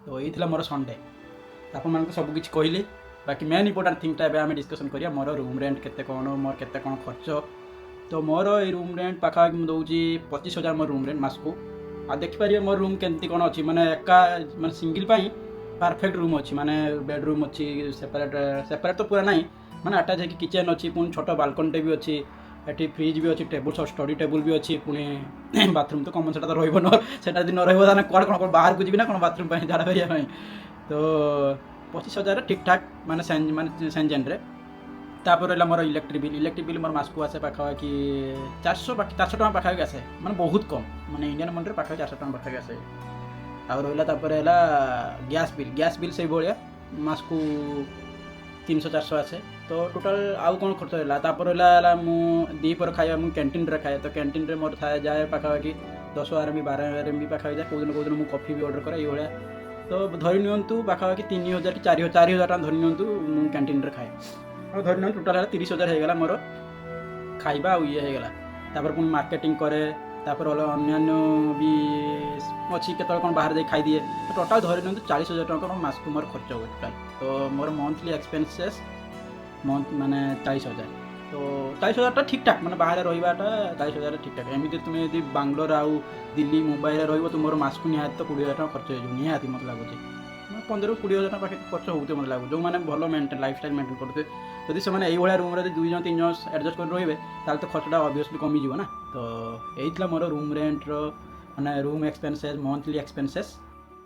तो ये मोर संडे आप सबकि कहली बाकी मेन इंपोर्टाट थिंगटा एवं आम डिस्कसन करिया मोर रूम रेंट केते कौन मोर केते कौन खर्च। तो मोर ये रूम रेंट पाखापाखि मुझे दूसरी 25,000 मोर रूम रेंट मसकू। आ देखिपारे मोर रूम केमती कौन अच्छी माने एका माने सिंगल पाई परफेक्ट रूम अच्छी माने बेडरूम अच्छी सेपरेट सेपरेट तो पूरा नहीं माने अटैच है किचन अच्छी पुणी छोट बालकनीटे भी अच्छी एटी फ्रिज भी अच्छी टेबुल सब स्टडी टेबुल भी अच्छी पुणी बाथरूम तो कमन से रही न रही कौन कौन बाहर को जी ना कौन बाथरूम झाड़ा फेरिया। तो 25,000 ठीक ठाक माने सेंजेन्रे। तापर रहा मोर इलेक्ट्रिक बिल मोर मसकू आसे पाखापाखि 400 टका पाखापाखि आसे माने बहुत कम माने इंडियन मंडी पाखापाखि 400 टका पाखापाखि आसे। आ रहा गैस बिल से भाया मसकू 300-400 आसे। तो टोटाल आउ कौन खर्च है दीपर खाया मुझे कैंटीन रे खाए। तो कैंटीन रे मोर था जाए पाखापाखि 10 RMB 12 RMB पाखापाखि जाए कौन मुझे कॉफी भी ऑर्डर करे ये। तो धरी नियंतु पाखापाखि 3,000 कि 4,000 टका धरी नियंतु मुझे कैंटीन रे खाए और धरी नियंतु टोटाल 30,000 होगा मोर खाइबा और ये होगा। तापर पुणी मार्केटिंग करे तापर अन्यान्य भी अच्छी केत कौन बाहर जाए खाई दिए। तो टोटाल धरी नियंतु 40,000 टका मसकू मोर खर्च हो टोटाल। तो मोर मंथली एक्सपेंसेस मंथ माने 40,000। तो 40,000 ठीक ठाक माने बाहर रहीबाटा 40,000 ठीक ठाक। एमती तुम्हें यदि बांग्लोर आउ दिल्ली मुंबई रो तुम मसकू निहाती तो 20,000 टका खर्च हो निहाती मत लगुच 15,000-20,000 टका पाखे खर्च होते मत लगुच जो मैंने भल मेन्टेन लाइफ स्टाइल मेन्टेन करते। जदि से ये रूम 2 जन 3 जन एडजस्ट कर रे तो खर्चटा ऑब्वियसली कमिज ना। तो यही मोर रूम रेंट्र माने रूम एक्सपेंसेस मंथली एक्सपेंसेस